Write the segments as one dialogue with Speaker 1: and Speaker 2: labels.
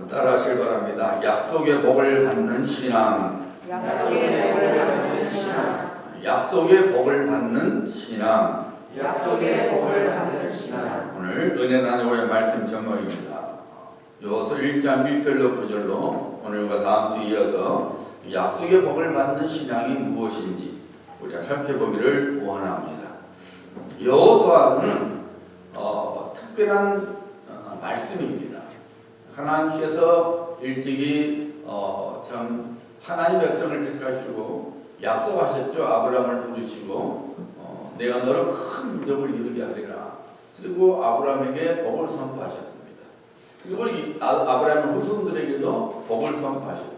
Speaker 1: 따라하시기 바랍니다. 약속의 복을 받는 신앙.
Speaker 2: 약속의 복을 받는 신앙.
Speaker 1: 약속의 복을 받는 신앙.
Speaker 2: 약속의 복을 받는 신앙.
Speaker 1: 오늘 은혜 나누고의 말씀 제목입니다. 요서 1장 1절로 9절로 오늘과 다음 주에 이어서 약속의 복을 받는 신앙이 무엇인지 우리가 살펴보기를 원합니다. 여호수아는 특별한 말씀입니다. 하나님께서 일찍이 참 하나님의 백성을 택하시고 약속하셨죠. 아브라함을 부르시고 내가 너를 큰 민족을 이루게 하리라. 그리고 아브라함에게 복을 선포하셨습니다. 그리고 아브라함의 후손들에게도 복을 선포하셨죠.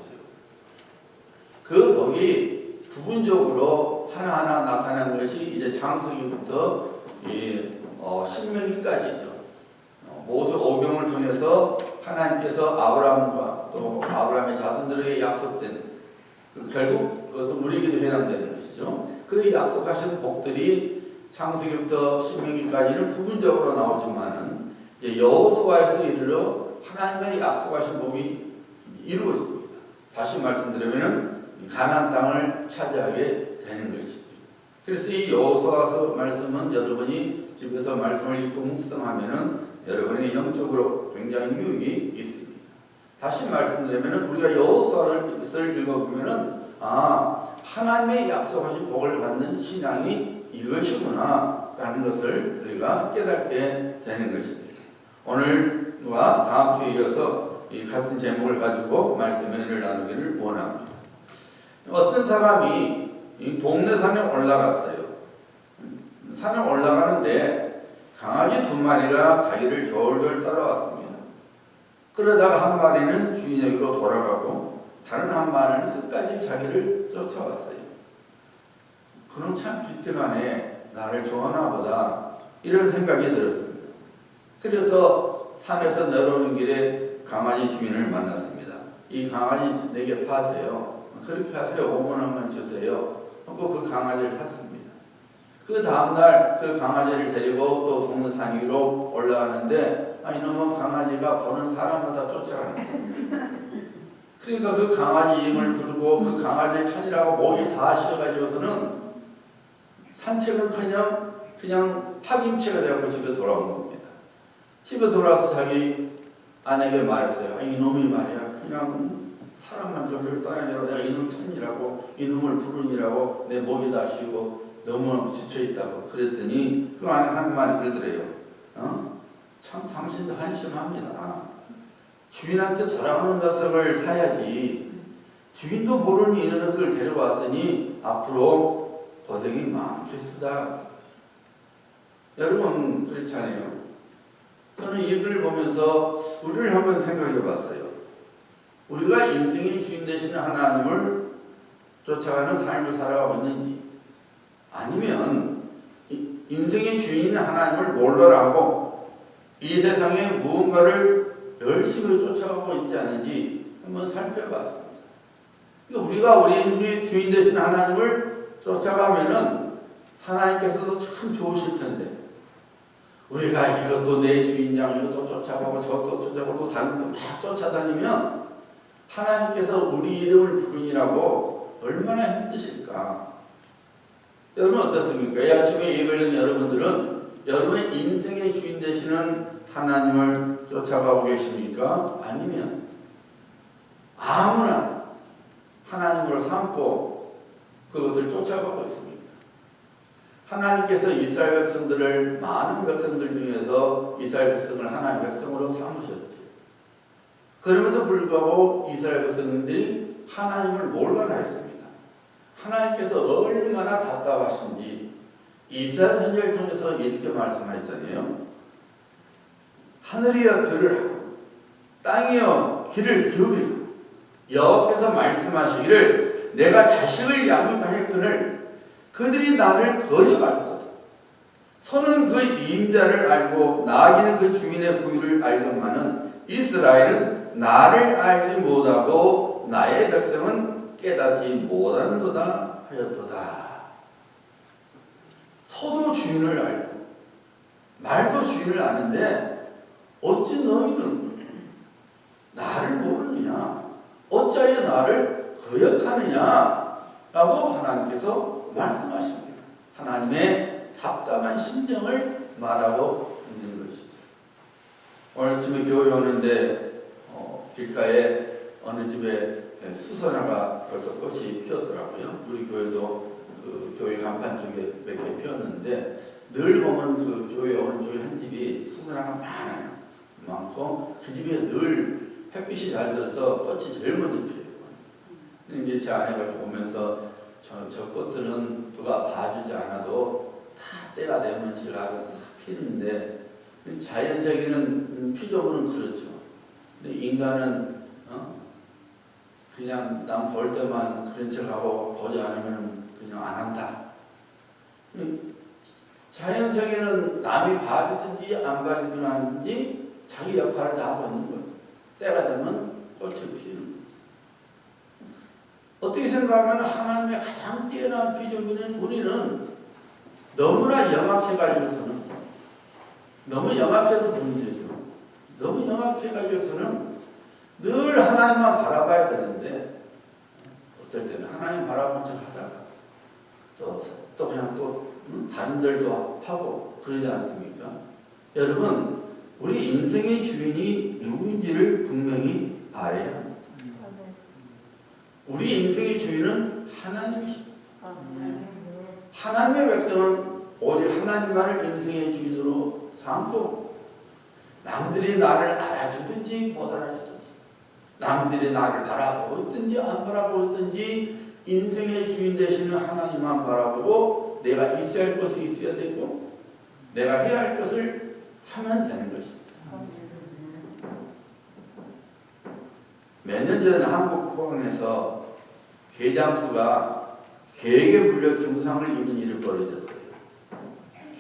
Speaker 1: 그 복이 부분적으로 하나하나 나타난 것이 이제 창세기부터 신명기까지죠. 모세 오경을 통해서 하나님께서 아브라함과 또 아브라함의 자손들에게 약속된 결국 그것은 우리에게도 해당되는 것이죠. 그 약속하신 복들이 창세기부터 신명기까지는 부분적으로 나오지만은 여호수아에서 이르러 하나님의 약속하신 복이 이루어집니다. 다시 말씀드리면은 가나안 땅을 차지하게 되는 것이죠. 그래서 이 여호수아서 말씀은 여러분이 집에서 말씀을 읽고 묵상하면은 여러분의 영적으로 굉장히 유익이 있습니다. 다시 말씀드리면은 우리가 여호수아를 읽어보면은 하나님의 약속하신 복을 받는 신앙이 이것이구나 라는 것을 우리가 깨닫게 되는 것입니다. 오늘과 다음 주에 이어서 이 같은 제목을 가지고 말씀을 나누기를 원합니다. 어떤 사람이 이 동네 산에 올라갔어요. 산에 올라가는데 강아지 2마리가 자기를 졸졸 따라왔습니다. 그러다가 한 마리는 주인에게로 돌아가고 다른 한 마리는 끝까지 자기를 쫓아왔어요. 그럼 참 기특하네. 나를 좋아하나 보다. 이런 생각이 들었습니다. 그래서 산에서 내려오는 길에 강아지 주인을 만났습니다. 이 강아지 내게 파세요. 그렇게 하세요. 5,000원만 주세요. 하고 그 강아지를 탔습니다. 그 다음날 그 강아지를 데리고 또 동네 산 위로 올라가는데 이놈은 강아지가 보는 사람마다 쫓아가는 거예요. 그러니까 그 강아지 이름을 부르고 그 강아지를 찾으라고 목이 다 쉬어가지고서는 산책은 그냥 파김치가 되어서 집에 돌아온 겁니다. 집에 돌아와서 자기 아내에게 말했어요. 이놈이 말이야 그냥 사람만 저를 떠나니라고 내가 이놈 찾으라고 이놈을 부르니라고 내 목이 다 쉬고 너무 지쳐있다고 그랬더니 그 안에 한 말이 그러더래요. 참 당신도 한심합니다. 주인한테 돌아가는 녀석을 사야지. 주인도 모르는 이 녀석을 데려왔으니 앞으로 고생이 많겠으다. 여러분 그렇지 않아요? 저는 이 글을 보면서 우리를 한번 생각해 봤어요. 우리가 인생의 주인 되시는 하나님을 쫓아가는 삶을 살아가고 있는지 아니면 인생의 주인인 하나님을 몰라라고 이 세상에 무언가를 열심히 쫓아가고 있지 않은지 한번 살펴봤습니다. 우리가 우리 인생의 주인 되신 하나님을 쫓아가면은 하나님께서도 참 좋으실 텐데 우리가 이것도 내 주인장 이것도 쫓아가고 저것도 쫓아가고 다른 것도 막 쫓아다니면 하나님께서 우리 이름을 부르니라고 얼마나 힘드실까. 여러분 어떻습니까? 이 아침에 예배드린 여러분들은 여러분의 인생의 주인 되시는 하나님을 쫓아가고 계십니까? 아니면 아무나 하나님을 삼고 그것을 쫓아가고 있습니까? 하나님께서 이스라엘 백성들을 많은 백성들 중에서 이스라엘 백성을 하나님의 백성으로 삼으셨지. 그럼에도 불구하고 이스라엘 백성들이 하나님을 몰라라 했습니다. 하나님께서 얼마나 답답하신지 이사야 선지자를 통해서 이렇게 말씀하셨잖아요. 하늘이여 들으라. 땅이여 귀를 기울이라. 여호와께서 말씀하시기를 내가 자식을 양육하였거늘 그들이 나를 거역할 거다. 소는 그 임자를 알고 나귀는 그 주인의 부유를 알건만은 이스라엘은 나를 알지 못하고 나의 백성은 깨닫지 못한도다 하였도다. 소도 주인을 알고 말도 주인을 아는데 어찌 너희는 나를 나를 거역하느냐라고 하나님께서 말씀하십니다. 하나님의 답답한 심정을 말하고 있는 것이죠. 오늘 아침에 교회 오는데 길가에 어느 집에 수선화가 벌써 꽃이 피었더라고요. 우리 교회도 그 교회 간판 쪽에 몇 개 피었는데 늘 보면 그 교회 오른쪽에 한 집이 수선화가 많고 그 집에 늘 햇빛이 잘 들어서 꽃이 제일 먼저 피어요. 이제 제 아내가 보면서 저 꽃들은 누가 봐주지 않아도 다 때가 되면 지나가서 피는데 자연세계는 피조물은 그렇죠. 근데 인간은 그냥 남 볼 때만 그런 척하고 보지 않으면 그냥 안 한다. 자연세계는 남이 봐주든지 안 봐주든지 자기 역할을 다 하고 있는 거죠. 때가 되면 꽃을 피우는 거죠. 어떻게 생각하면 하나님의 가장 뛰어난 피조물인 우리는 너무나 영악해가지고서는 너무 영악해서 문제죠. 너무 영악해가지고서는 늘 하나님만 바라봐야 되는데 어떨 때는 하나님 바라본 척 하다가 또 그냥 또 다른 데도 하고 그러지 않습니까? 여러분 우리 인생의 주인이 누구인지를 분명히 알아야 합니다. 우리 인생의 주인은 하나님이십니다. 하나님의 백성은 오직 하나님만을 인생의 주인으로 삼고 남들이 나를 알아주든지 못 알아주든지 남들이 나를 바라보고 있든지 안 바라보고 있든지 인생의 주인 되시는 하나님만 바라보고 내가 있어야 할 것을 있어야 되고 내가 해야 할 것을 하면 되는 것입니다. 몇 년 전에 한국 포항에서 개장수가 개에게 물려 중상을 입은 일이 벌어졌어요.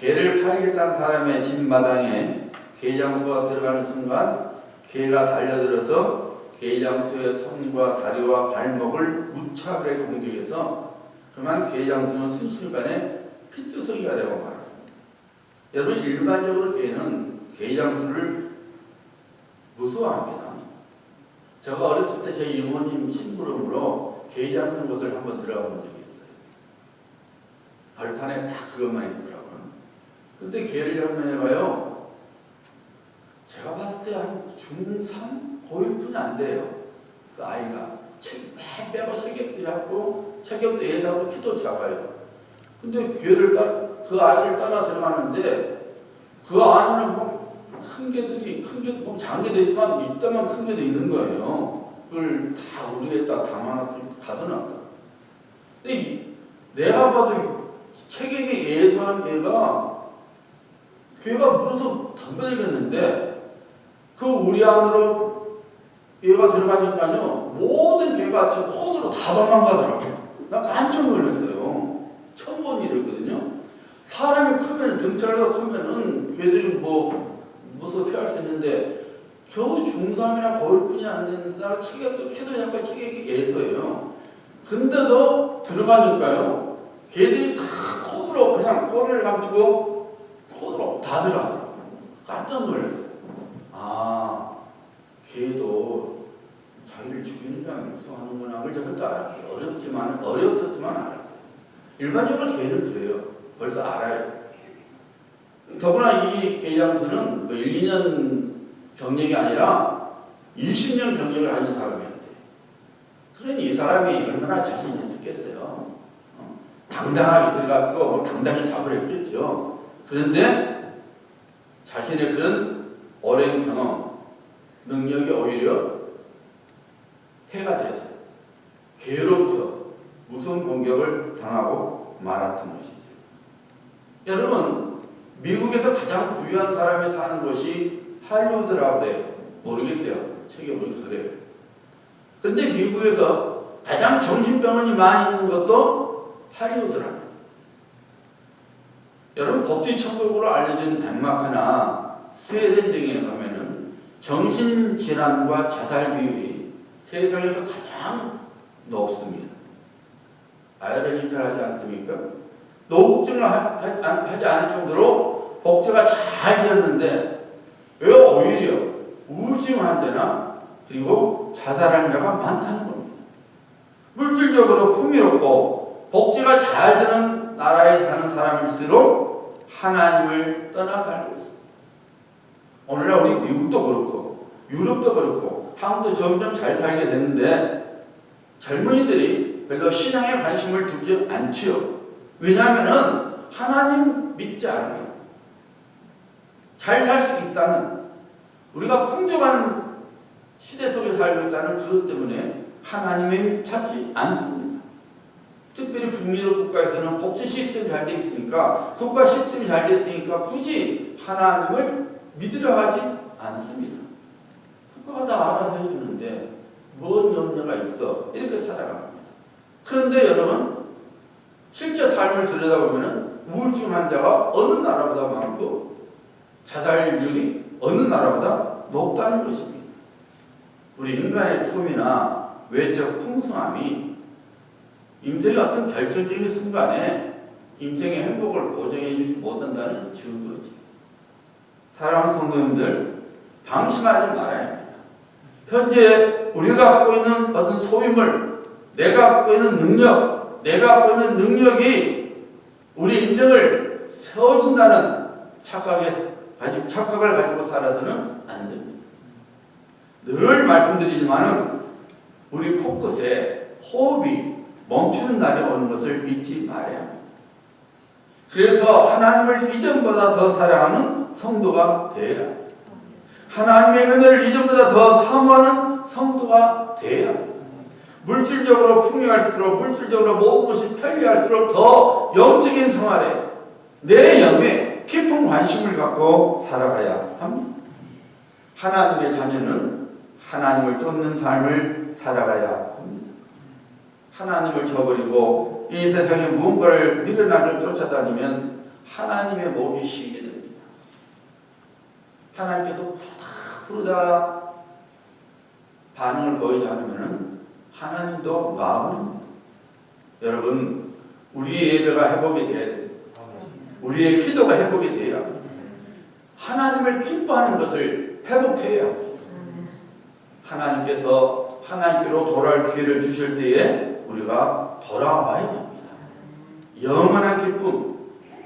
Speaker 1: 개를 팔겠다는 사람의 집 마당에 개장수가 들어가는 순간 개가 달려들어서 개장수의 손과 다리와 발목을 무차별하게 공격해서 그만 개장수는 순식간에 피투성이가 되고 말았습니다. 여러분 일반적으로 개는 개장수를 무서워합니다. 제가 어렸을 때 제 이모님 심부름으로 개 잡는 곳을 한번 들어가 본 적이 있어요. 벌판에 딱 그것만 있더라고요. 근데 개를 잡는 애가요, 제가 봤을 때 한 중3, 고1뿐이 안 돼요. 그 아이가 빼고 체격도 작고 체격도 예사고 키도 작아요. 근데 그 아이를 따라 들어가는데 그 안에는 뭐 큰 개들이 뭐 작은 개도 있지만 이따만 큰 개도 있는 거예요. 그걸 다 우리에다 담아놨더니 가둬놨다. 근데 내가 봐도 체격이 예사한 걔가 물어서 덤벼들겠는데 그 우리 안으로 얘가 들어가니까요 모든 개가 제 콘으로 다 도망가더라고요. 나 깜짝 놀랐어요. 처음 본 일이었거든요. 사람이 크면 등치가 크면은 개들이 뭐 무서워 피할 수 있는데 겨우 중3이나 고1뿐이 안 되는데 체격도 키도 작고 체격이 예서예요. 근데도 들어가니까요 개들이 다 콘으로 그냥 꼬리를 감추고 콘으로 다 들어가더라고요. 깜짝 놀랐어요. 아, 개도 자기를 죽이는 게 무서워하는구나. 그걸 제가 그때 알았어요. 어려웠었지만 알았어요. 일반적으로 개는 그래요. 벌써 알아요. 더구나 이 개장수는 1, 2년 경력이 아니라 20년 경력을 하는 사람이었대요. 그러니 이 사람이 얼마나 자신이 있었겠어요. 당당하게 들어갔고 당당히 잡으려 했겠죠. 그런데 자신의 그런 오랜 경험, 능력이 오히려 해가 되어서 개로부터 무서운 공격을 당하고 말았던 것이죠. 여러분, 미국에서 가장 부유한 사람이 사는 곳이 할리우드라고 그래요. 모르겠어요. 책에 보니까 그래요. 그런데 미국에서 가장 정신병원이 많이 있는 것도 할리우드랍니다. 여러분, 복지천국으로 알려진 덴마크나 스웨덴 등에 가면은 정신질환과 자살 비율이 세상에서 가장 높습니다. 아이러니컬하지 않습니까? 노후증을 하지 않을 정도로 복지가 잘 되었는데 왜 오히려 우울증 환자나 그리고 자살하는 자가 많다는 겁니다. 물질적으로 풍요롭고 복지가 잘 되는 나라에 사는 사람일수록 하나님을 떠나 살고 있습니다. 오늘날 우리 미국도 그렇고 유럽도 그렇고 한국도 점점 잘 살게 되는데 젊은이들이 별로 신앙에 관심을 두지 않지요. 왜냐하면 하나님 믿지 않아요. 잘 살 수 있다는, 우리가 풍족한 시대 속에 살고 있다는 그것 때문에 하나님을 찾지 않습니다. 특별히 북유럽 국가에서는 복지 시스템이 잘 돼 있으니까, 국가 시스템이 잘 돼 있으니까 굳이 하나님을 믿으려 하지 않습니다. 국가가 다 알아서 해주는데 뭔 염려가 있어, 이렇게 살아갑니다. 그런데 여러분, 실제 삶을 들여다보면 우울증 환자가 어느 나라보다 많고 자살률이 어느 나라보다 높다는 것입니다. 우리 인간의 소유나 외적 풍성함이 인생의 어떤 결정적인 순간에 인생의 행복을 보장해주지 못한다는 증거지. 사랑하는 성도님들, 방심하지 말아야 합니다. 현재 우리가 갖고 있는 어떤 소유물, 내가 갖고 있는 능력, 내가 갖고 있는 능력이 우리 인생을 세워준다는 착각을 가지고 살아서는 안 됩니다. 늘 말씀드리지만은 우리 코끝에 호흡이 멈추는 날이 오는 것을 잊지 말아야 합니다. 그래서 하나님을 이전보다 더 사랑하는 성도가 되어야 합니다. 하나님의 은혜를 이전보다 더 사모하는 성도가 되어야 합니다. 물질적으로 풍요할수록, 물질적으로 모든 것이 편리할수록 더 영적인 생활에 내 영에 깊은 관심을 갖고 살아가야 합니다. 하나님의 자녀는 하나님을 쫓는 삶을 살아가야 합니다. 하나님을 저버리고 이 세상에 무언가를 미련하게 쫓아다니면 하나님의 목이 쉬게 됩니다. 하나님께서 부르다 반응을 보이지 않으면 하나님도 마음을, 여러분, 우리의 예배가 회복이 돼야 됩니다. 우리의 기도가 회복이 돼야 합니다. 하나님을 기뻐하는 것을 회복해야 합니다. 하나님께서 하나님께로 돌아올 기회를 주실 때에 우리가 돌아와야 합니다. 영원한 기쁨,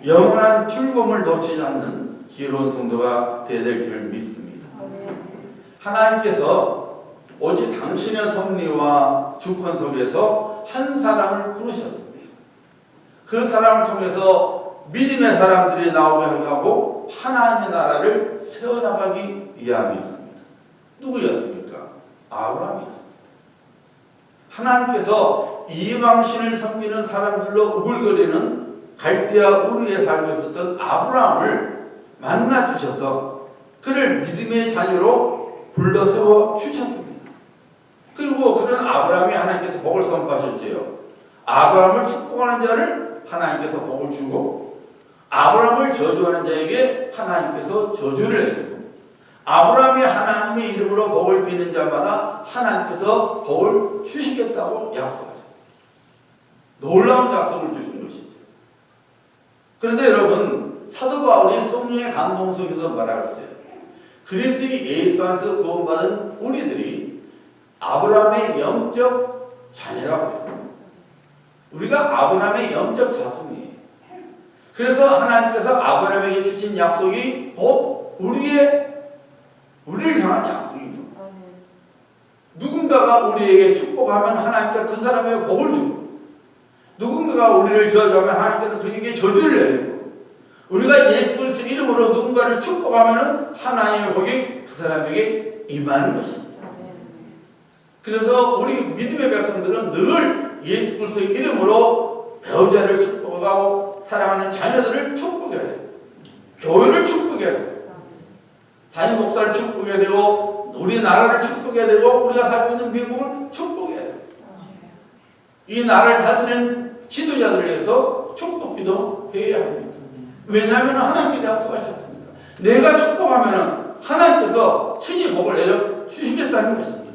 Speaker 1: 영원한 즐거움을 놓치지 않는 지혜로운 성도가 되어야 될 줄 믿습니다. 하나님께서 오직 당신의 섭리와 주권 속에서 한 사람을 부르셨습니다. 그 사람을 통해서 믿음의 사람들이 나오게 하고 하나님의 나라를 세워나가기 위함이었습니다. 누구였습니까? 아브라함이었습니다. 하나님께서 이방신을 섬기는 사람들로 우글거리는 갈대아 우르에 살고 있었던 아브라함을 만나 주셔서 그를 믿음의 자녀로 불러 세워 주셨습니다. 그리고 그런 아브라함이 하나님께서 복을 선포하셨지요. 아브라함을 축복하는 자를 하나님께서 복을 주고 아브라함을 저주하는 자에게 하나님께서 저주를 내리고 아브라함이 하나님의 이름으로 복을 비는 자마다 하나님께서 복을 주시겠다고 약속하셨어요. 놀라운 약속을 주신 것이죠. 그런데 여러분, 사도 바울이 성령의 감동 속에서 말하고 있어요. 그리스도 예수 안에서 구원받은 우리들이 아브라함의 영적 자녀라고 했어요. 우리가 아브라함의 영적 자손이에요. 그래서 하나님께서 아브라함에게 주신 약속이 곧 우리를 향한 약속입니다. 누군가가 우리에게 축복하면 하나님께서 그 사람에게 복을 주고, 누군가가 우리를 저주하면 하나님께서 그에게 저주를 내리고, 우리가 예수 그리스도 이름으로 누군가를 축복하면 하나님의 복이 그 사람에게 임하는 것입니다. 그래서 우리 믿음의 백성들은 늘 예수 그리스도의 이름으로 배우자를 축복하고 사랑하는 자녀들을 축복해야 돼요. 교회를 축복해야 돼요. 담임 목사를 축복해야 되고 우리나라를 축복해야 되고 우리가 살고 있는 미국을 축복해야 돼요. 이 나라를 다스리는 지도자들을 위해서 축복기도 해야 합니다. 왜냐하면 하나님께서 약속하셨습니다. 내가 축복하면 하나님께서 친히 복을 내려 주시겠다는 것입니다.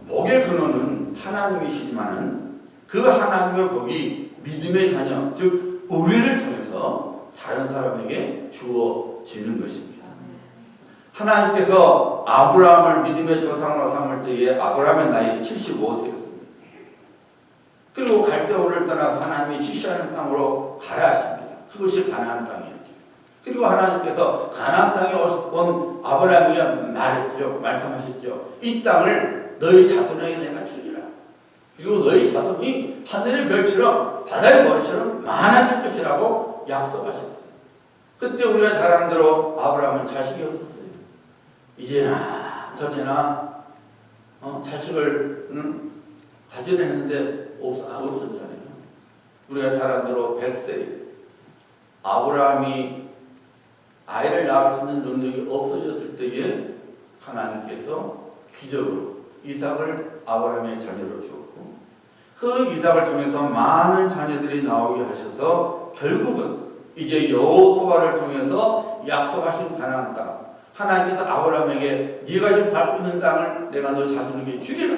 Speaker 1: 복의 근원은 하나님이시지만은 그 하나님의 복이 믿음의 자녀, 즉 우리를 통해서 다른 사람에게 주어지는 것입니다. 하나님께서 아브라함을 믿음의 조상으로 삼을 때에 아브라함의 나이 75세였습니다. 그리고 갈대아우를 떠나서 하나님이 지시하는 땅으로 가라 하십니다. 그것이 가나안 땅이었죠. 그리고 하나님께서 가나안 땅에 온 아브라함에게 말씀하셨죠. 이 땅을 너희 자손에게 내가 주리라. 그리고 너희 자손이 하늘의 별처럼 바다의 머리처럼 많아질 것이라고 약속하셨어요. 그때 우리가 잘 안 들어 아브라함은 자식이 없었어요. 이제나 저제나 자식을 가지려 했는데 없었잖아요. 우리가 잘 안 들어 100세 아브라함이 아이를 낳을 수 있는 능력이 없어졌을 때에 하나님께서 기적으로 이삭을 아브라함의 자녀로 주었고 그 이삭을 통해서 많은 자녀들이 나오게 하셔서 결국은 이제 여호수아를 통해서 약속하신 가나안 땅 하나님께서 아브라함에게 네가 지금 밟고 있는 땅을 내가 너 자손에게 주리라.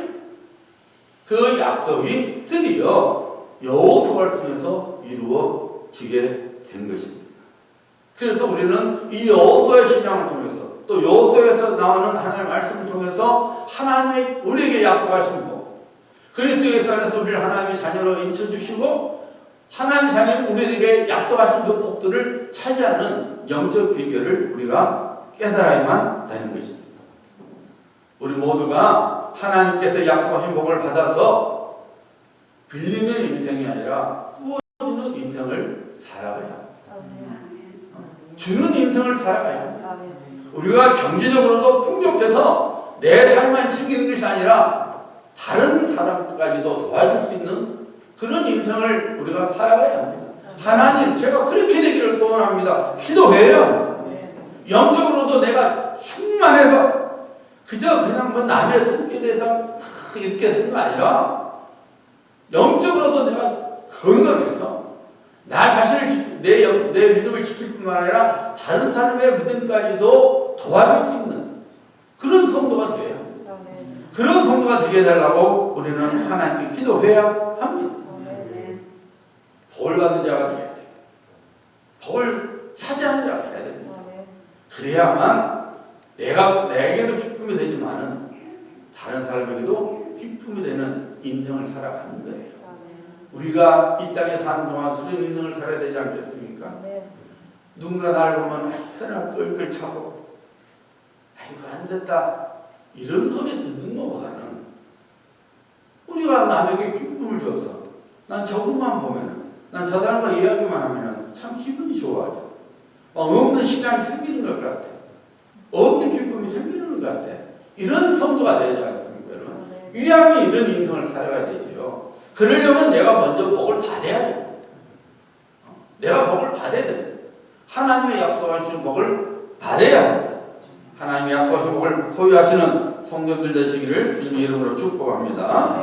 Speaker 1: 그 약속이 드디어 여호수아를 통해서 이루어지게 된 것입니다. 그래서 우리는 이 여호수아의 신앙을 통해서 또 여호수아에서 나오는 하나님의 말씀을 통해서 하나님이 우리에게 약속하신 것 그리스도 예수 안에서 우리를 하나님의 자녀로 인쳐주시고 하나님의 자녀는 우리에게 약속하신 그 복들을 차지하는 영적 비결을 우리가 깨달아야만 되는 것입니다. 우리 모두가 하나님께서 약속하신 복을 받아서 빌리는 인생이 아니라 구워주는 인생을 살아가야 합니다. 주는 인생을 살아가야 합니다. 우리가 경제적으로도 풍족해서 내 삶만 챙기는 것이 아니라 다른 사람까지도 도와줄 수 있는 그런 인생을 우리가 살아가야 합니다. 하나님 제가 그렇게 되기를 소원합니다. 기도해야 합니다. 영적으로도 내가 충만해서 그냥 뭐 남의 손길에서 이렇게 되는 거 아니라 영적으로도 내가 건강해서 나 자신을 내 믿음을 지킬 뿐만 아니라 다른 사람의 믿음까지도 도와줄 수 있는 그런 성도가 되어야 합니다. 그런 성도가 되게 해달라고 우리는 하나님께 기도해야 합니다. 복을 받은 자가 되어야 돼요. 복을 차지하는 자가 되어야 됩니다. 그래야만 내게도 기쁨이 되지만은 다른 사람에게도 기쁨이 되는 인생을 살아가는 거예요. 우리가 이 땅에 사는 동안 그런 인생을 살아야 되지 않겠습니까? 누군가 나를 보면 혈압 끌끌 차고 아이고 안 됐다 이런 소리 듣는 것보다는 우리가 남에게 기쁨을 줘서 난 저분만 보면 난 저 사람과 이야기만 하면 참 기분이 좋아져. 없는 시간이 생기는 것 같아. 없는 기쁨이 생기는 것 같아. 이런 성도가 되지 않습니까, 여러분? 위함이 이런 인생을 살아가야 되지요. 그러려면 내가 먼저 복을 받아야 돼요. 내가 복을 받아야 돼요. 하나님의 약속하신 복을 받아야 합니다. 하나님의 약속하신 복을 소유하시는 성도들 되시기를 주님의 이름으로 축복합니다.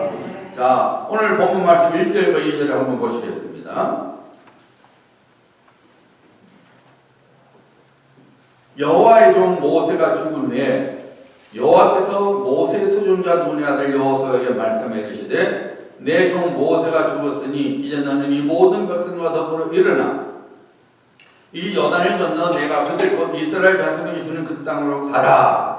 Speaker 1: 자, 오늘 본문 말씀 1절과 2절을 한번 보시겠습니다. 여호와의 종 모세가 죽은 후에 여호와께서 모세의 수종자 눈의 아들 여호수아에게 말씀해 이르시되 내 종 모세가 죽었으니 이제 너는 이 모든 백성과 더불어 일어나 이 요단을 건너 내가 그들 곧 이스라엘 자손에게 주는 그 땅으로 가라.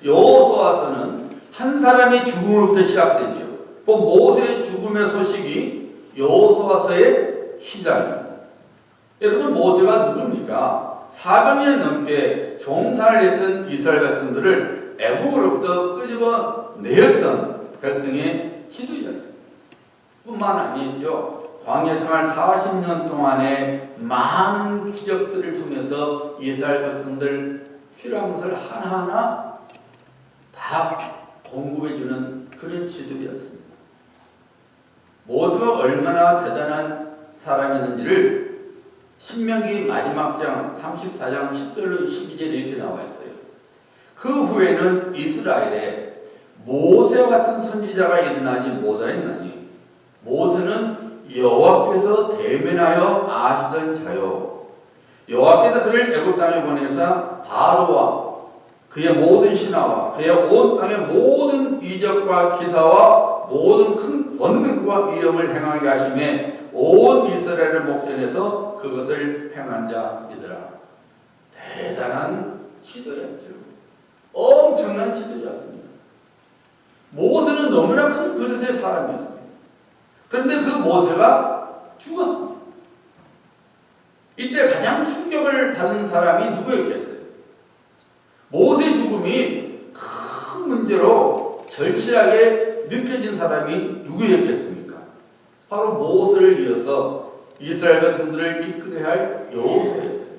Speaker 1: 여호수아서는 한 사람의 죽음으로부터 시작되지요. 그 모세의 죽음의 소식이 여호수아서의 시작입니다. 여러분 모세가 누굽니까? 400년 넘게 종살을 했던 이스라엘 백성들을 애국으로부터 끄집어 내었던 백성의 지도자였습니다. 뿐만 아니죠. 광야 생활 40년 동안에 많은 기적들을 통해서 이스라엘 백성들 필요한 것을 하나하나 다 공급해주는 그런 지도자였습니다. 모세가 얼마나 대단한 사람이었는지를 신명기 마지막 장 34장 10절로 12절에 이렇게 나와 있어요. 그 후에는 이스라엘에 모세와 같은 선지자가 일어나지 못하였나니 모세는 여호와께서 대면하여 아시던 자요 여호와께서 그를 애굽 땅에 보내사 바로와 그의 모든 신하와 그의 온 땅의 모든 이적과 기사와 모든 큰 권능과 위엄을 행하게 하심에 온 이스라엘을 목전에서 그것을 행한 자이더라. 대단한 지도였죠. 엄청난 지도자였습니다. 모세는 너무나 큰 그릇의 사람이었습니다. 그런데 그 모세가 죽었습니다. 이때 가장 충격을 받은 사람이 누구였겠어요? 모세 죽음이 큰 문제로 절실하게 느껴진 사람이 누구였겠습니까? 바로 모세를 이어서 이스라엘 백성들을 이끌어야 할 여호수아였어요.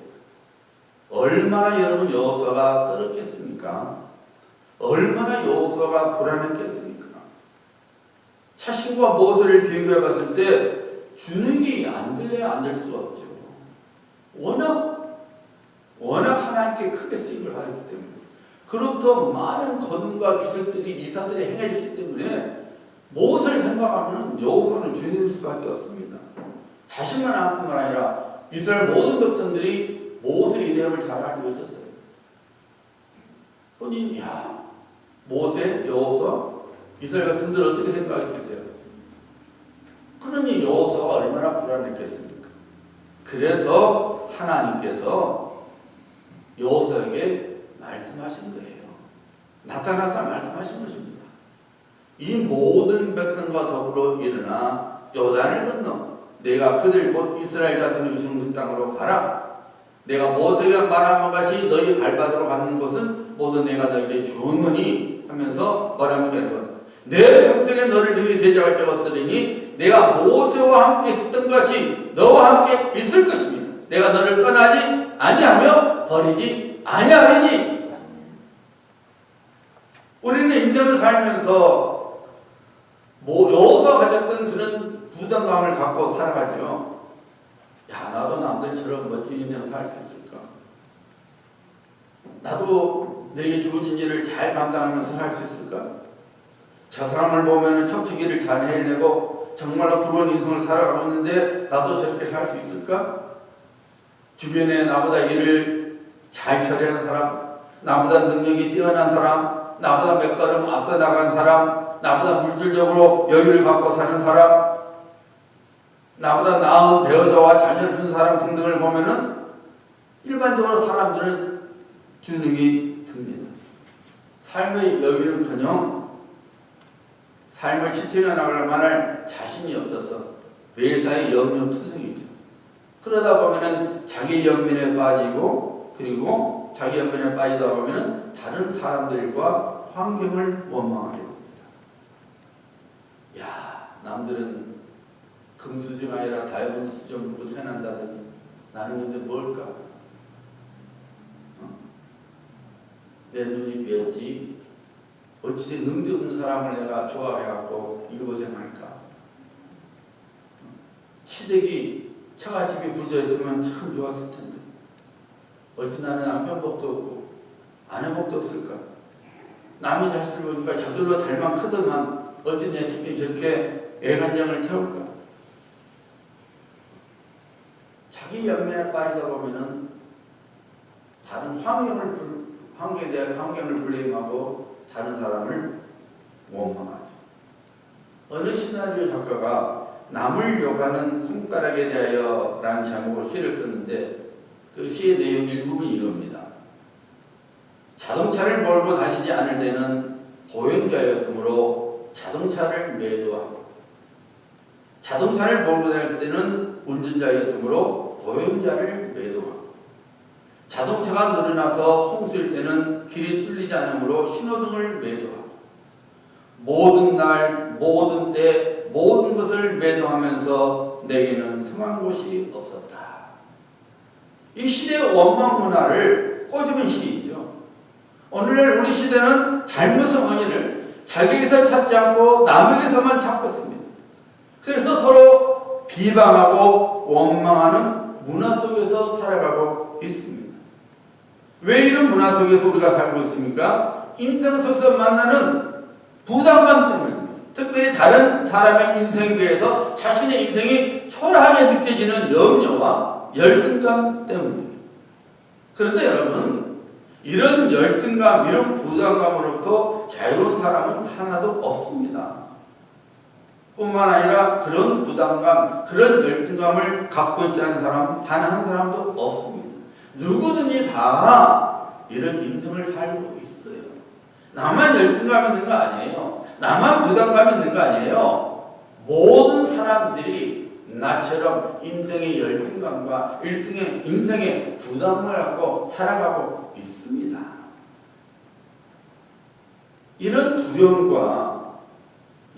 Speaker 1: 얼마나 여러분 여호수아가 떨었겠습니까? 얼마나 여호수아가 불안했겠습니까? 자신과 모세를 비교해 봤을 때 주눅이 안 들려야 안 될 수 없죠. 워낙 하나님께 크게 쓰임을 하기 때문에, 그로부터 많은 권능과 기적들이 이사들이 행해졌기 때문에 모세를 생각하면 여호수아는 주눅일 수밖에 없습니다. 자신만 알 뿐만 아니라 이스라엘 모든 백성들이 모세의 이름을 잘 알고 있었어요. 본인, 모세, 여호수아, 이스라엘 백성들 어떻게 생각했겠어요? 그러니 여호수아가 얼마나 불안했겠습니까? 그래서 하나님께서 여호수아에게 말씀하신 거예요. 나타나서 말씀하신 것입니다. 이 모든 백성과 더불어 일어나 요단을 건너 내가 그들 곧 이스라엘 자손의 의성된 땅으로 가라. 내가 모세가 말한 것이 너희 발바닥으로 가는 곳은 모두 내가 너희에게 주었느니 하면서 말하는 게 내 평생에 너를 너희 대적할 적 없으리니 내가 모세와 함께 있었던 것 같이 너와 함께 있을 것입니다. 내가 너를 떠나지 아니하며 버리지 아니하리니. 우리는 인생을 살면서 여호수아가 가졌던 그런 부담감을 갖고 살아가죠. 나도 남들처럼 멋진 인생을 살 수 있을까? 나도 내게 주어진 일을 잘 감당하면서 살 수 있을까? 저 사람을 보면 척추기를 잘 해내고 정말로 부러운 인생을 살아가고 있는데 나도 저렇게 살 수 있을까? 주변에 나보다 일을 잘 처리하는 사람, 나보다 능력이 뛰어난 사람, 나보다 몇 걸음 앞서 나가는 사람, 나보다 물질적으로 여유를 갖고 사는 사람, 나보다 나은 배우자와 자녀를 둔 사람 등등을 보면은 일반적으로 사람들은 주눅이 듭니다. 삶의 여유는커녕 삶을 지탱해 나갈 만한 자신이 없어서 매사에 염려투성이죠. 그러다 보면은 자기 연민에 빠지고, 그리고 자기 연민에 빠지다 보면은 다른 사람들과 환경을 원망하게 됩니다. 남들은 금수저가 아니라 다이아몬드수저를 해낸다더니 나는 근데 뭘까? 내 눈이 삐었지. 어찌 능지 없는 사람을 내가 좋아해갖고 이 고생할까? 시댁이 처가집이 부자였으면 참 좋았을 텐데 어찌 나는 남편 복도 없고 아내 복도 없을까? 남의 자식들 보니까 저들로 잘만 크더만 어찌 내 새끼 저렇게 애간장을 태울까? 자기 연민에 빠지다 보면은 다른 환경에 대한 환경을 블레임하고 다른 사람을 원망하죠. 어느 시나리오 작가가 남을 욕하는 손가락에 대하여 라는 제목으로 시를 썼는데 그 시의 내용 일부분이 이겁니다. 자동차를 몰고 다니지 않을 때는 보행자였으므로 자동차를 매도하고, 자동차를 몰고 다닐 때는 운전자였으므로 보행자를 매도하고, 자동차가 늘어나서 홍수일 때는 길이 뚫리지 않으므로 신호등을 매도하고, 모든 날, 모든 때, 모든 것을 매도하면서 내게는 성한 곳이 없었다. 이 시대의 원망 문화를 꼬집은 시이죠. 오늘날 우리 시대는 잘못의 원인을 자기에게서 찾지 않고 남에게서만 찾고 있습니다. 그래서 서로 비방하고 원망하는 문화 속에서 살아가고 있습니다. 왜 이런 문화 속에서 우리가 살고 있습니까? 인생 속에서 만나는 부담감 때문입니다. 특별히 다른 사람의 인생에 대해서 자신의 인생이 초라하게 느껴지는 염려와 열등감 때문입니다. 그런데 여러분, 이런 열등감, 이런 부담감으로부터 자유로운 사람은 하나도 없습니다. 뿐만 아니라 그런 부담감, 그런 열등감을 갖고 있지 않은 사람은 단 한 사람도 없습니다. 누구든지 다 이런 인생을 살고 있어요. 나만 열등감 있는 거 아니에요. 나만 부담감 있는 거 아니에요. 모든 사람들이 나처럼 인생의 열등감과 인생의 부담을 갖고 살아가고 있습니다. 이런 두려움과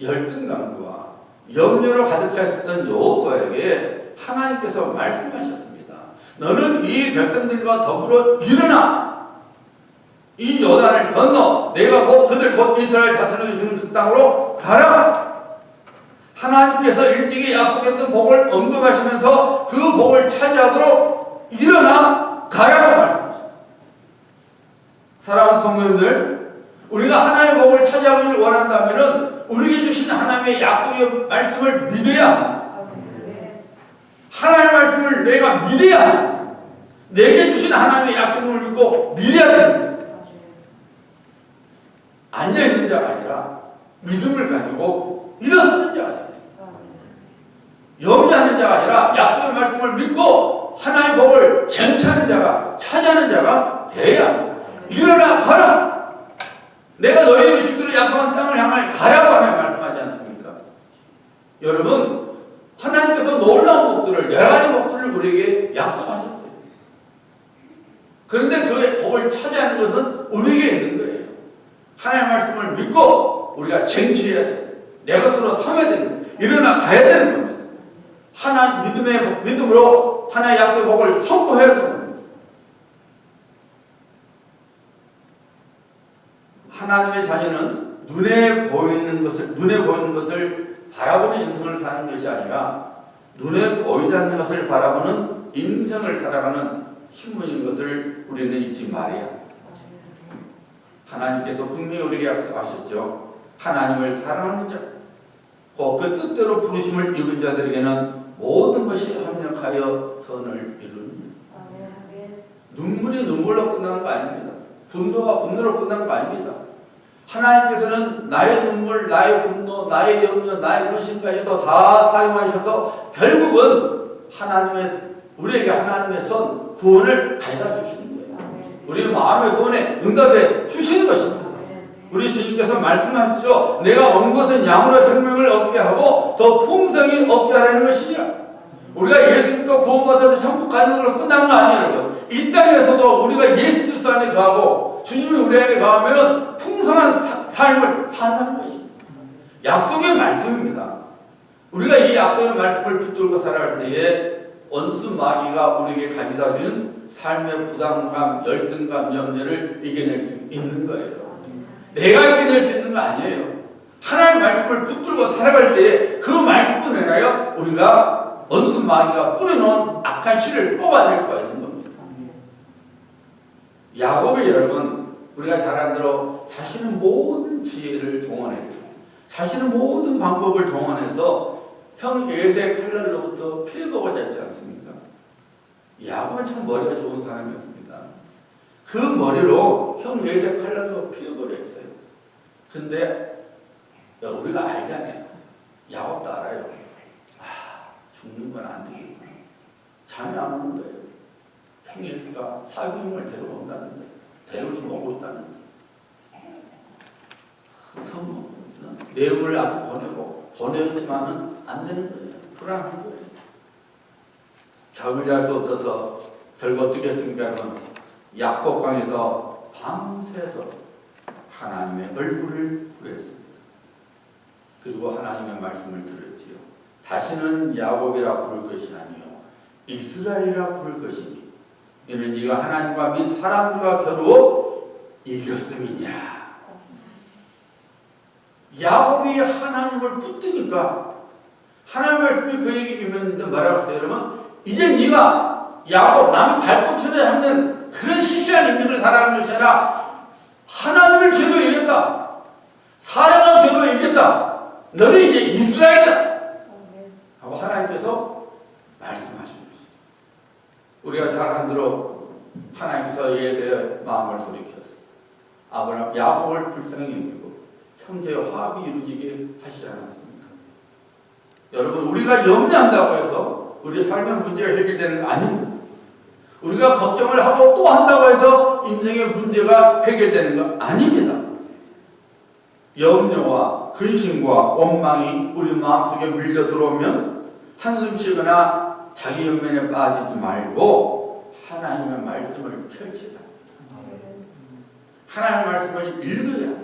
Speaker 1: 열등감과 염려로 가득 차 있었던 여호수아에게 하나님께서 말씀하셨습니다. 너는 이 백성들과 더불어 일어나 이 요단을 건너 내가 그들 곧 이스라엘 자손에게 주는 그 땅으로 가라. 하나님께서 일찍이 약속했던 복을 언급하시면서 그 복을 차지하도록 일어나 가라고 말씀하십니다. 사랑하는 성도님들, 우리가 하나님의 복을 차지하기를 원한다면 우리에게 주신 하나님의 약속의 말씀을 믿어야 합니다. 하나님의 말씀을 내가 믿어야 합니다. 내게 주신 하나님의 약속을 믿고 믿어야 됩니다. 앉아있는 자가 아니라 믿음을 가지고 일어서는 자가 됩니다. 염려하는 자가 아니라 약속의 말씀을 믿고 하나님의 복을 쟁취하는 자가, 차지하는 자가 되어야 합니다. 일어나 가라. 내가 너희에게 주기로 약속한 땅을 향하여 가라고 하나님 말씀하지 않습니까? 여러분, 하나님께서 놀라운 복들을, 여러 가지 복들을 우리에게 약속하셨어요. 그런데 그 복을 차지하는 것은 우리에게 있는 거예요. 하나님의 말씀을 믿고 우리가 쟁취해야 돼요. 내 것으로 삼아야 됩니다. 일어나 가야 되는 겁니다. 하나님 믿음으로 하나의 약속의 복을 선포해야 되는 겁니다. 하나님의 자녀는 눈에 보이는 것을 바라보는 인생을 사는 것이 아니라 눈에 보이지 않는 것을 바라보는 인생을 살아가는 힘인 것을 우리는 잊지 말아야 합니다. 하나님께서 분명히 우리에게 약속하셨죠. 하나님을 사랑하는 자, 그 뜻대로 부르심을 입은 자들에게는 모든 것이 합력하여 선을 이룹니다. 눈물이 눈물로 끝나는 거 아닙니다. 분노가 분노로 끝나는 거 아닙니다. 하나님께서는 나의 눈물, 나의 분노, 나의 염려, 나의 근심까지도 다 사용하셔서 결국은 우리에게 하나님의 선, 구원을 가져다 주시는 거예요. 우리의 마음의 소원에 응답해 주시는 것입니다. 우리 주님께서 말씀하시죠. 내가 온 것은 양으로 생명을 얻게 하고 더 풍성히 얻게 하라는 것이니라. 우리가 예수 믿고 구원받아서 천국 가는 걸로 끝난 거 아니에요, 여러분. 이 땅에서도 우리가 예수 그리스도 안에 거하고 주님이 우리 안에 거하면 풍성한 삶을 산다는 것입니다. 약속의 말씀입니다. 우리가 이 약속의 말씀을 붙들고 살아갈 때에 원수 마귀가 우리에게 가져다 준 삶의 부담감, 열등감, 염려를 이겨낼 수 있는 거예요. 내가 이겨낼 수 있는 거 아니에요. 하나님의 말씀을 붙들고 살아갈 때에 그 말씀을 인하여 우리가 원수 마귀가 뿌려놓은 악한 씨를 뽑아낼 수가 있는 겁니다. 야곱이 여러분, 우리가 잘 아는 대로 자신의 모든 지혜를 동원했죠. 자신의 모든 방법을 동원해서 형 에서의 칼날로부터 피해보고자 했지 않습니까? 야곱은 참 머리가 좋은 사람이었습니다. 그 머리로 형 에서의 칼날로 피해보려 했어요. 근데 우리가 알잖아요. 야곱도 알아요. 죽는 건 안 되겠구나. 잠이 안 오는 거예요. 형 에서가 사귀임을 데려온다는데, 데려오지 오고 있다는데. 내용을 앞에 보내지만은 안 되는 거예요. 불안한 거예요. 잠을 잘 수 없어서 결국 어떻게 했습니까? 약복강에서 밤새도록 하나님의 얼굴을 구했습니다. 그리고 하나님의 말씀을 들었지요. 다시는 야곱이라 부를 것이 아니요 이스라엘이라 부를 것이니 이는 네가 하나님과 및 사람과 겨루 이겼음이니라. 야곱이 하나님을 붙드니까 하나님의 말씀이 그에게 임했는데 뭐라고 했어요? 여러분, 이제 네가 야곱, 남의 발꿈치를 잡는 그런 시시한 인생을 살아가는 것이 아니라 하나님을 겨루 이겼다. 사람을 겨루 이겼다. 너는 이제 이스라엘이다. 하고 하나님께서 말씀하신 것입니다. 우리가 잘 안 들어 하나님께서 예수의 마음을 돌이켰어요. 야곱을 불쌍히 여기고 형제의 화합이 이루어지게 하시지 않았습니까? 여러분, 우리가 염려한다고 해서 우리 삶의 문제가 해결되는 거 아닙니다. 우리가 걱정을 하고 또 한다고 해서 해서 인생의 문제가 해결되는 거 아닙니다. 염려와 근심과 원망이 우리 마음속에 밀려 들어오면 한숨 쉬거나 자기 연면에 빠지지 말고 하나님의 말씀을 펼쳐야 합니다. 하나님의 말씀을 읽어야 합니다.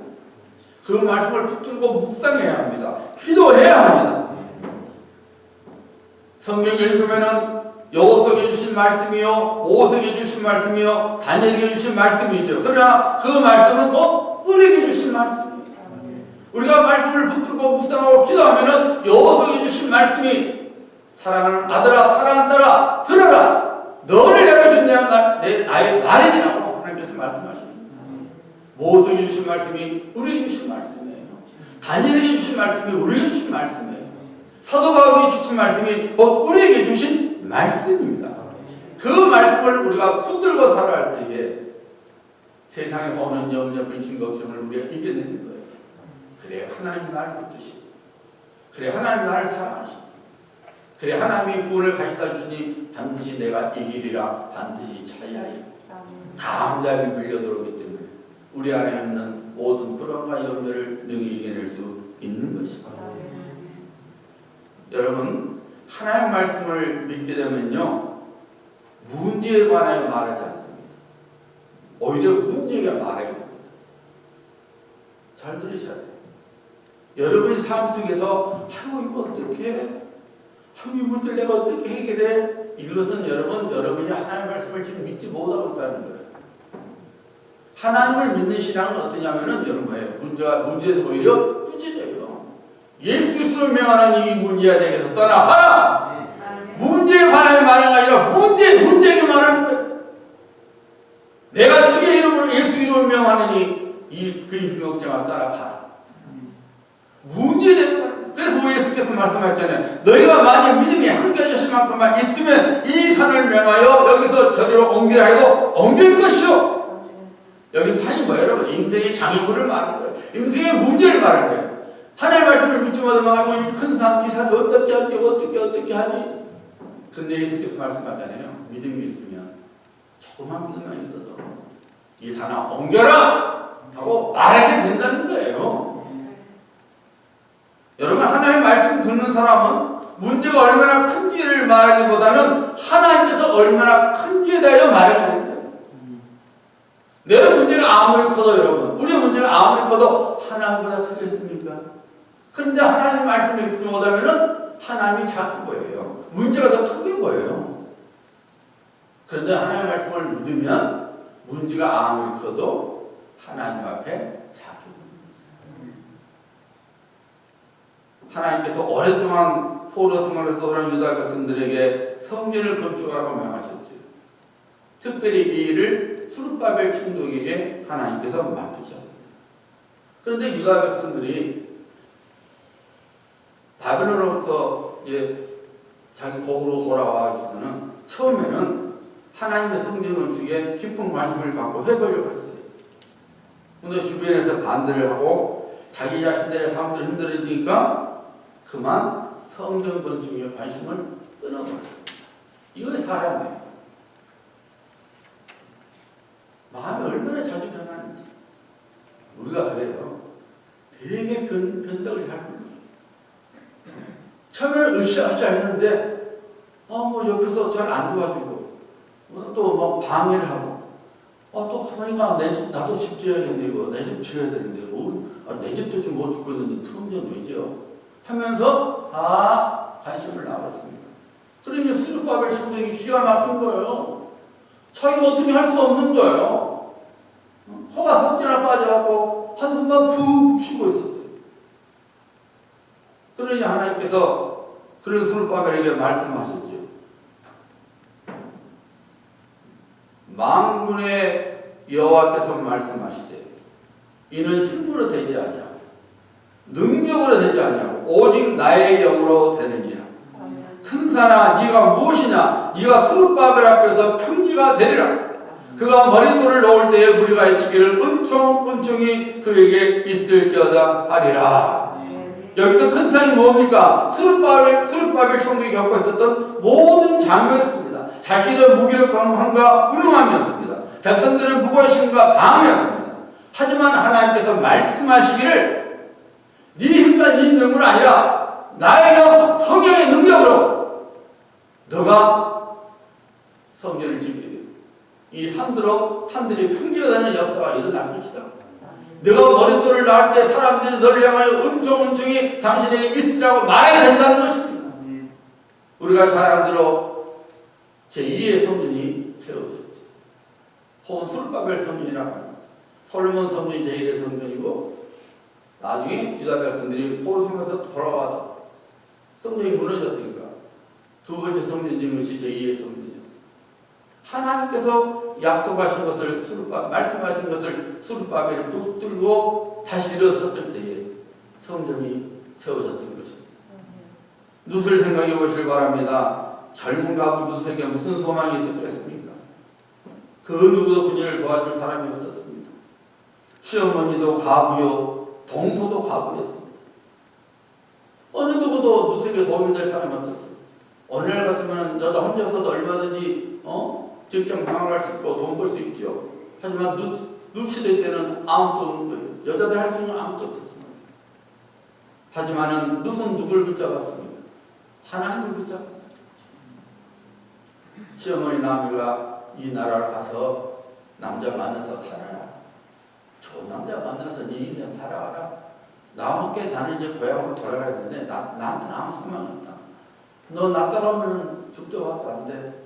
Speaker 1: 그 말씀을 붙들고 묵상해야 합니다. 기도해야 합니다. 성경 읽으면은 여호수아에게 주신 말씀이요, 모세에게 주신 말씀이요, 다니엘에게 주신 말씀이죠. 그러나 그 말씀은 곧 우리에게 주신 말씀이에요. 우리가 말씀을 붙들고 묵상하고 기도하면은 여호수아에게 주신 말씀이 사랑하는 아들아, 사랑하는 딸아, 들어라. 너를 내가 준 나의 말이라고 하나님께서 말씀하십니다. 모세에게 주신 말씀이 우리에게 주신 말씀이에요. 다니엘에게 주신 말씀이 우리에게 주신 말씀이에요. 사도 바울에게 주신 말씀이 곧 우리에게 주신 말씀입니다. 그 말씀을 우리가 붙들고 살아갈 때에 세상에서 오는 염려, 근심, 걱정을 우리가 이겨내는 거예요. 그래 하나님 나를 붙드시고, 그래 하나님 나를 사랑하시고, 그래 하나님이 구원을 가져다 주시니 반드시 내가 이기리라, 반드시 차이하리. 다음 자리 밀려 들어오기 때문에 우리 안에 있는 모든 불안과 염려를 능히 이겨낼 수 있는 것입니다. 여러분, 하나님 말씀을 믿게 되면요, 문제에 관하여 말하지 않습니다. 오히려 문제가 말하게 됩니다. 잘 들으셔야 돼요. 여러분의 삶 속에서 아이고 이거 어떻게 해? 이 문제를 내가 어떻게 해결해? 이것은 여러분이 하나님의 말씀을 지금 믿지 못하고 있다는 거예요. 하나님을 믿는 신앙은 어떠냐면은 여러분 문제에서 오히려 구체적이에요. 예수 그리스도를 명하는 이 문제에 대해서 떠나가라. 문제에 관하여 말하는 게 아니라 문제에게 말하는 거예요. 내가 주의 이름으로 예수 이름을 명하느니 그 흉역쟁아 따라가라. 문제에 대해서 말하는 거예요. 그래서 우리 예수께서 말씀하셨잖아요. 너희가 만약 믿음이 한결같을 만큼만 있으면 이 산을 명하여 여기서 저리로 옮기라 해도 옮길 것이요. 여기 산이 뭐예요, 여러분? 인생의 장애물을 말하는 거예요. 인생의 문제를 말하는 거예요. 하나님의 말씀을 믿지 못하면 이 큰 산, 이 산을 어떻게 하지? 어떻게 하지? 근데 예수께서 말씀하잖아요. 믿음이 있으면 조그만 믿음만 있어도 이 산아 옮겨라! 하고 말하게 된다는 거예요. 여러분, 하나님의 말씀 듣는 사람은 문제가 얼마나 큰지를 말하기보다는 하나님께서 얼마나 큰지에 대하여 말하게 됩니다. 내 문제가 아무리 커도 여러분, 우리의 문제가 아무리 커도 하나님보다 크겠습니까? 그런데 하나님 말씀을 믿지 못하면은 하나님이 작은 거예요. 문제가 더 큰 거예요. 그런데 하나님 말씀을 믿으면 문제가 아무리 커도 하나님 앞에 작은 거예요. 하나님께서 오랫동안 포로 생활을 하던 유다 백성들에게 성전을 건축하라고 명하셨죠. 특별히 이 일을 스룹바벨 총독에게 하나님께서 맡기셨습니다. 그런데 유다 백성들이 바벨론으로부터 이제 자기 고국으로 돌아와서는 처음에는 하나님의 성전 건축에 깊은 관심을 갖고 해보려고 했어요. 그런데 주변에서 반대를 하고 자기 자신들의 삶도 힘들어지니까 그만 성전 건축에 관심을 끊어버렸어요. 이거 사람이에요. 마음이 얼마나 자주 변하는지. 우리가 그래요. 되게 변덕을 잘 보여요. 처음에는 으쌰으쌰 했는데, 옆에서 잘 안 도와주고, 또 막 방해를 하고, 또 가만히가 나도 집 지어야겠네, 이거. 내 집 지어야 되는데, 내 집도 좀 못 짓고 있는데, 틈좀 왜죠? 하면서 다 관심을 나눴습니다. 그러니 스룹바벨 총독이 기가 막힌 거예요. 자기가 어떻게 할 수 없는 거예요. 코가 석재나 빠져갖고 한숨만 푹 쉬고 있었어요. 그러니 하나님께서 그런 스룹바벨에게 말씀하셨죠. 만군의 여호와께서 말씀하시되 이는 힘으로 되지 아니하고 능력으로 되지 아니하고 오직 나의 영으로 되느니라. 큰 산아 네가 무엇이냐? 네가 스룹바벨 앞에서 평지가 되리라. 그가 머릿돌을 놓을 때에 무리가 있기를 은총이 그에게 있을지어다 하리라. 여기서 큰 산이 뭡니까? 스룹바벨 총독이 겪고 있었던 모든 장면이었습니다. 자기는 무기력함과 무능함이었습니다. 백성들의 무고의심과 방해였습니다. 하지만 하나님께서 말씀하시기를 네 힘과 네 능력은 아니라 나의 영 성령의 능력으로 너가 성전을 짓게 되고 이 산들이 평지가 되는 역사가 일어날 것이다. 너가 머릿돌을 낳을 때 사람들이 너를 향하여 은총이 당신에게 있으라고 말해야 된다는 것입니다. 우리가 잘 안 들어 제2의 성전이 세워졌죠. 혹은 솔바벨 성전이라고 합니다. 솔로몬 성전이 제1의 성전이고 나중에 유다 백성들이 포로성에서 돌아와서 성전이 무너졌으니까 두 번째 성전 지은 것이 제2의 성전이었습니다. 하나님께서 약속하신 것을 말씀하신 것을 수르바벨을 붙들고 다시 일어섰을 때에 성전이 세워졌던 것입니다. 룻을 생각해 보시길 바랍니다. 젊은 가부 룻에게 무슨 소망이 있었겠습니까? 그 누구도 그녀를 도와줄 사람이 없었습니다. 시어머니도 과부요, 동서도 과부였습니다. 어느 누구도 룻에게 도움이 될 사람이 없었어요. 오늘날 같으면 여자 혼자서도 얼마든지 직장 방황할 수 있고 돈 벌 수 있죠. 하지만 룻 시대 때는 아무도 없는 거예요. 여자들 할 수 있는 아무도 없었습니다. 하지만은 룻은 누굴 붙잡았습니까? 하나님을 붙잡았어요. 시어머니 나미가 이 나라를 가서 남자 만나서 살아라. 좋은 남자 만나서 네 인생 살아가라. 나와 함께 나는 이제 고향으로 돌아가야 되는데 나한테는 아무 소망이 없다. 너 나 따라오면 죽도 와도 안 돼.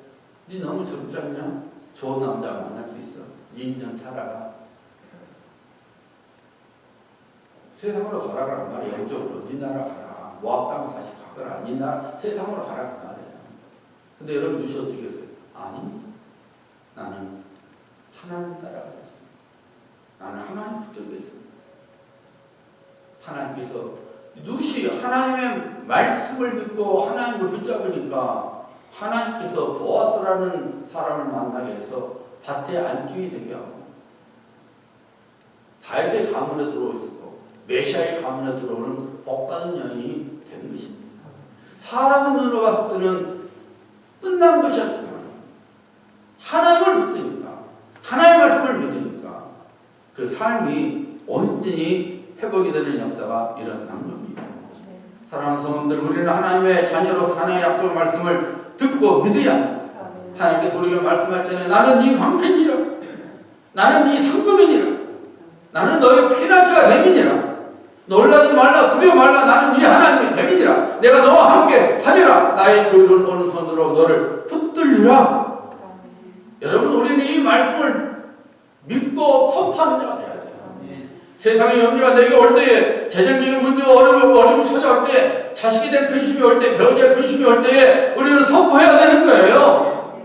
Speaker 1: 네 너무 젊지 않냐? 좋은 남자 만날 수 있어. 네 인생 살아가. 세상으로 돌아가란 말이야. 영적으로. 네 나라 가라. 모압 땅 다시 가거라. 네 나라 세상으로 가라 그 말이야. 근데 여러분 룻이 어떻게 했어요? 아니, 나는 하나님 따라가겠습니다. 나는 하나님 붙들겠습니다. 하나님께서 룻이 하나님의 말씀을 믿고 하나님을 붙잡으니까 하나님께서 보아스라는 사람을 만나게 해서 밭에 안중이 되게 하고 다윗의 가문에 들어오고 메시아의 가문에 들어오는 복받은 여인이 되는 것입니다. 사람의 눈으로 봤을 때는 끝난 것이었지만 하나님을 붙드니까 하나님의 말씀을 믿으니까 그 삶이 온전히 회복이 되는 역사가 일어난 겁니다. 사랑하는 성도들, 우리는 하나님의 자녀로서 하나님의 약속의 말씀을 듣고 믿어야 합니다. 하나님께서 우리가 말씀하셨잖아요. 나는 네 방편이라. 나는 네 상급이니라. 나는 너의 피난처가 됨이니라. 놀라지 말라, 두려워 말라. 나는 네 하나님의 됨이니라. 내가 너와 함께 하리라. 나의 의로운 오른손으로 너를 붙들리라. 여러분, 우리는 이 말씀을 믿고 선포하는 자가 돼야 돼요. 세상의 염려가 내게 올 때에, 재정적인 문제가 어려움이 찾아올 때, 자식에 대한 근심이 올 때, 병자의 근심이 올 때에 우리는 선포해야 되는 거예요.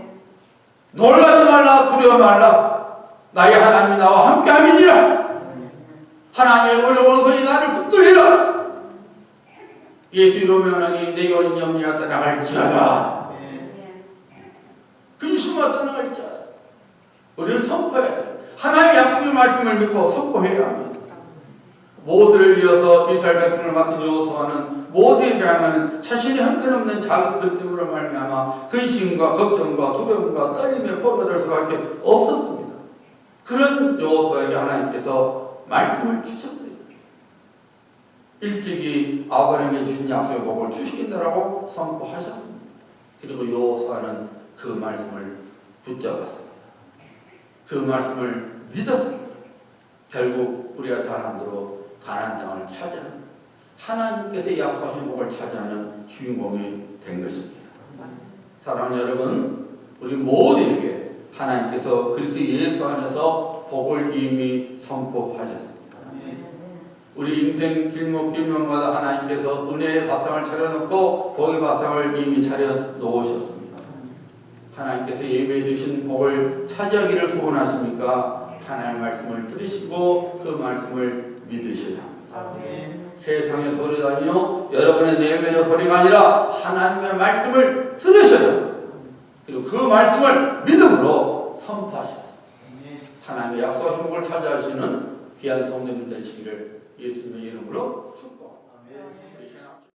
Speaker 1: 놀라지 말라, 두려워 말라. 나의 하나님이 나와 함께 함이니라. 하나님의 어려운 손이 나를 붙들리라. 예수 이름으로 하나님 내게 오는 염려가 떠나갈지어다. 근심과 떠나갈지어다. 우리는 선포해야 돼요. 하나님의 약속의 말씀을 믿고 선포해야 합니다. 모세를 이어서 이스라엘 백성을 맡은 여호수아는 모세에 대한 자신이 형편없는 자극들 때문에 말미암아 근심과 걱정과 두려움과 떨림에 포로될 수밖에 없었습니다. 그런 여호수아에게 하나님께서 말씀을 주셨어요. 일찍이 아브라함에게 주신 약속의 복을 주시겠다라고 선포하셨습니다. 그리고 여호수아는 그 말씀을 붙잡았습니다. 그 말씀을 믿었습니다. 결국 우리가 잘 안 들어 가나안 땅을 차지하는 하나님께서 약속하신 복을 차지하는 주인공이 된 것입니다. 사랑하는 여러분, 우리 모두에게 하나님께서 그리스도 예수 안에서 복을 이미 선포하셨습니다. 우리 인생 길목마다 하나님께서 은혜의 바탕을 차려놓고 복의 바탕을 이미 차려놓으셨습니다. 하나님께서 예배해 주신 복을 차지하기를 소원하십니까? 하나님의 말씀을 들으시고 그 말씀을 믿으셔야 합니다. 세상의 소리가 아니요 여러분의 내면의 소리가 아니라 하나님의 말씀을 들으셔야 합니다. 그리고 그 말씀을 믿음으로 선포하셨습니다. 하나님의 약속하신 복을 차지하시는 귀한 성도님 되시기를 예수님의 이름으로 축복합니다.